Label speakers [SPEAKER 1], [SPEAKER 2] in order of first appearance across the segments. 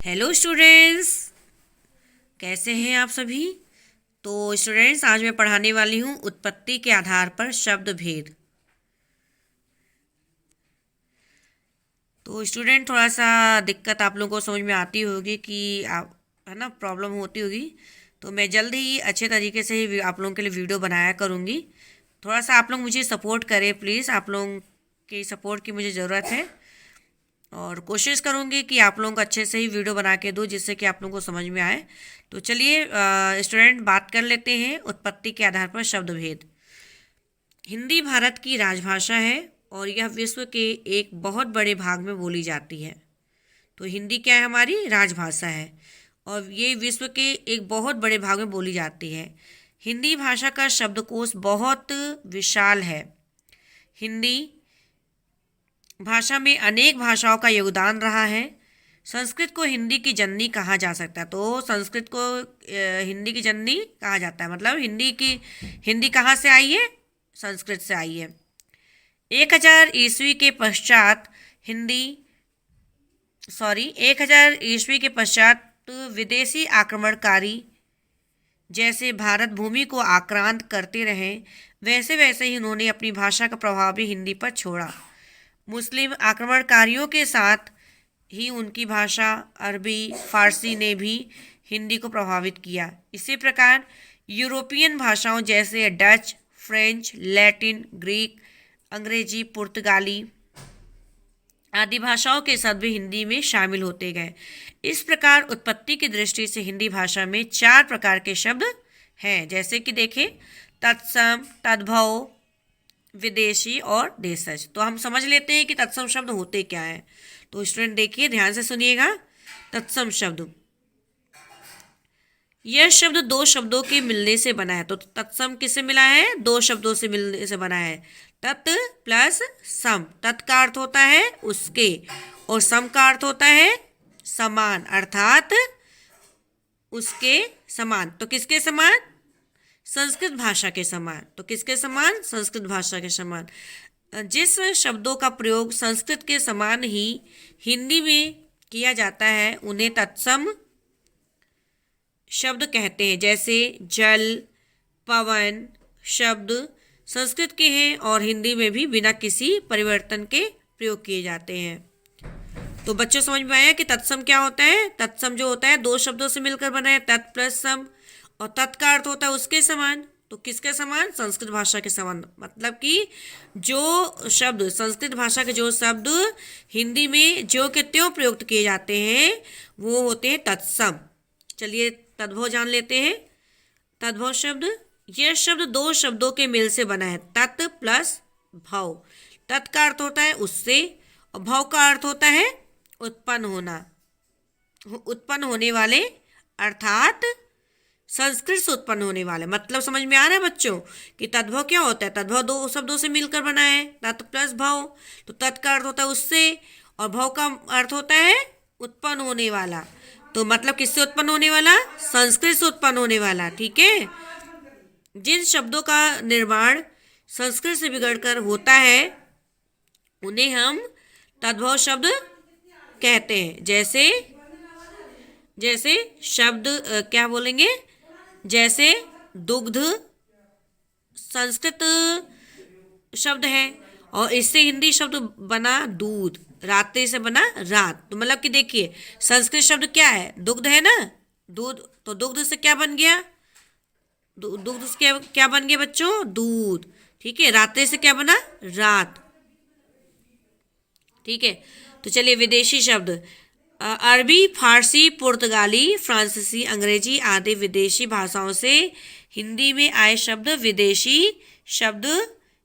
[SPEAKER 1] Hello students, कैसे हैं आप सभी। तो स्टूडेंट्स, आज मैं पढ़ाने वाली हूँ उत्पत्ति के आधार पर शब्द भेद। तो स्टूडेंट, थोड़ा सा दिक्कत आप लोगों को समझ में आती होगी कि आप है ना, प्रॉब्लम होती होगी। तो मैं जल्द ही अच्छे तरीके से ही आप लोगों के लिए वीडियो बनाया करूँगी। थोड़ा सा आप लोग मुझे सपोर्ट करें प्लीज़, आप लोगों की सपोर्ट की मुझे ज़रूरत है। और कोशिश करूँगी कि आप लोगों को अच्छे से ही वीडियो बना के दूँ जिससे कि आप लोगों को समझ में आए। तो चलिए स्टूडेंट, बात कर लेते हैं उत्पत्ति के आधार पर शब्द भेद। हिंदी भारत की राजभाषा है और यह विश्व के एक बहुत बड़े भाग में बोली जाती है। तो हिंदी क्या है, हमारी राजभाषा है और ये विश्व के एक बहुत बड़े भाग में बोली जाती है। हिंदी भाषा का शब्दकोश बहुत विशाल है। हिंदी भाषा में अनेक भाषाओं का योगदान रहा है। संस्कृत को हिंदी की जननी कहा जा सकता है। तो संस्कृत को हिंदी की जननी कहा जाता है, मतलब हिंदी कहाँ से आई है, संस्कृत से आई है। 1000 ईस्वी के पश्चात 1000 ईस्वी के पश्चात विदेशी आक्रमणकारी जैसे भारत भूमि को आक्रांत करते रहे, वैसे वैसे ही उन्होंने अपनी भाषा का प्रभाव भी हिंदी पर छोड़ा। मुस्लिम आक्रमणकारियों के साथ ही उनकी भाषा अरबी फारसी ने भी हिंदी को प्रभावित किया। इसी प्रकार यूरोपियन भाषाओं जैसे डच, फ्रेंच, लैटिन, ग्रीक, अंग्रेजी, पुर्तगाली आदि भाषाओं के शब्द भी हिंदी में शामिल होते गए। इस प्रकार उत्पत्ति की दृष्टि से हिंदी भाषा में 4 प्रकार के शब्द हैं, जैसे कि देखें, तत्सम, तद्भव, विदेशी और देशज। तो हम समझ लेते हैं कि तत्सम शब्द होते क्या है। तो स्टूडेंट देखिए, ध्यान से सुनिएगा। तत्सम शब्द, यह शब्द 2 शब्दों के मिलने से बना है। तो तत्सम किससे मिला है, 2 शब्दों से मिलने से बना है। तत् प्लस सम। तत् का अर्थ होता है उसके और सम का अर्थ होता है समान, अर्थात उसके समान। तो किसके समान, संस्कृत भाषा के समान। तो किसके समान, संस्कृत भाषा के समान। जिस शब्दों का प्रयोग संस्कृत के समान ही हिंदी में किया जाता है उन्हें तत्सम शब्द कहते हैं। जैसे जल, पवन शब्द संस्कृत के हैं और हिंदी में भी बिना किसी परिवर्तन के प्रयोग किए जाते हैं। तो बच्चों, समझ में आया कि तत्सम क्या होता है। तत्सम जो होता है 2 शब्दों से मिलकर बना है, तत् प्लस सम, और तत् का अर्थ होता है उसके समान। तो किसके समान, संस्कृत भाषा के समान। मतलब कि जो शब्द संस्कृत भाषा के जो शब्द हिंदी में जो के त्यों प्रयुक्त किए जाते हैं वो होते हैं तत्सम। चलिए तद्भव जान लेते हैं। तद्भव शब्द, यह शब्द 2 शब्दों के मेल से बना है, तत् प्लस भव। तत् का अर्थ होता है उससे और भव का अर्थ होता है उत्पन्न होना, उत्पन्न होने वाले, अर्थात संस्कृत से उत्पन्न होने वाले। मतलब समझ में आ रहा है बच्चों कि तद्भव क्या होता है। तद्भव 2 शब्दों से मिलकर बना है, तत् प्लस भव। तो तत् का अर्थ होता है उससे और भव का अर्थ होता है उत्पन्न होने वाला। तो मतलब किससे उत्पन्न होने वाला, संस्कृत से उत्पन्न होने वाला। ठीक है। जिन शब्दों का निर्माण संस्कृत से बिगड़कर होता है उन्हें हम तद्भव शब्द कहते हैं। जैसे शब्द क्या बोलेंगे, जैसे दुग्ध संस्कृत शब्द है और इससे हिंदी शब्द बना दूध, रात्रि से बना रात। तो मतलब कि देखिए, संस्कृत शब्द क्या है, दुग्ध है ना, दूध। तो दुग्ध से क्या बन गया, दुग्ध से क्या बन गया बच्चों, दूध। ठीक है। रात्रि से क्या बना, रात। ठीक है। तो चलिए विदेशी शब्द, अरबी, फारसी, पुर्तगाली, फ्रांसीसी, अंग्रेजी आदि विदेशी भाषाओं से हिंदी में आए शब्द विदेशी शब्द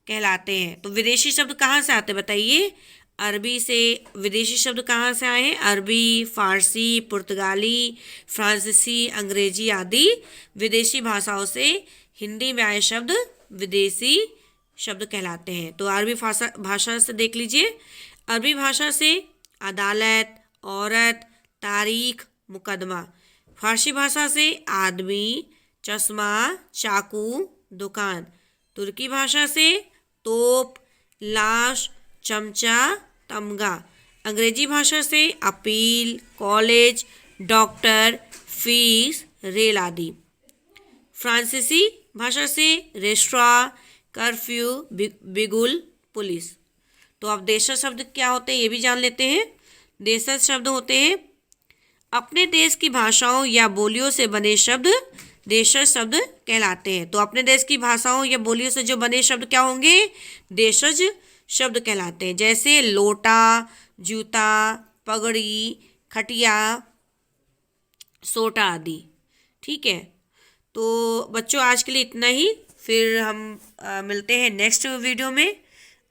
[SPEAKER 1] कहलाते हैं। तो विदेशी शब्द कहाँ से आते हैं बताइए। अरबी से विदेशी शब्द कहाँ से आए हैं, अरबी, फारसी, पुर्तगाली, फ्रांसीसी, अंग्रेजी आदि विदेशी भाषाओं से हिंदी में आए शब्द विदेशी शब्द कहलाते हैं। तो अरबी भाषा से देख लीजिए। अरबी भाषा से अदालत, औरत, तारीख, मुकदमा। फारसी भाषा से आदमी, चश्मा, चाकू, दुकान। तुर्की भाषा से तोप, लाश, चमचा, तमगा। अंग्रेजी भाषा से appeal, college, doctor, fees, rail आदि। फ्रांसीसी भाषा से रेस्टोरें, कर्फ्यू, बिगुल, पुलिस। तो अब देशज शब्द क्या होते हैं ये भी जान लेते हैं। देशज शब्द होते हैं अपने देश की भाषाओं या बोलियों से बने शब्द देशज शब्द कहलाते हैं। तो अपने देश की भाषाओं या बोलियों से जो बने शब्द क्या होंगे, देशज शब्द कहलाते हैं। जैसे लोटा, जूता, पगड़ी, खटिया, सोटा आदि। ठीक है, तो बच्चों आज के लिए इतना ही। फिर हम मिलते हैं नेक्स्ट वीडियो में।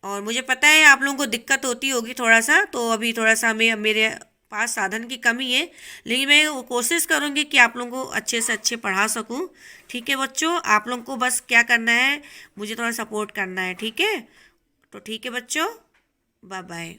[SPEAKER 1] और मुझे पता है आप लोगों को दिक्कत होती होगी थोड़ा सा, तो अभी थोड़ा सा मेरे पास साधन की कमी है, लेकिन मैं कोशिश करूँगी कि आप लोगों को अच्छे से अच्छे पढ़ा सकूँ। ठीक है बच्चों, आप लोगों को बस क्या करना है, मुझे थोड़ा सपोर्ट करना है। ठीक है, तो ठीक है बच्चों, बाय बाय।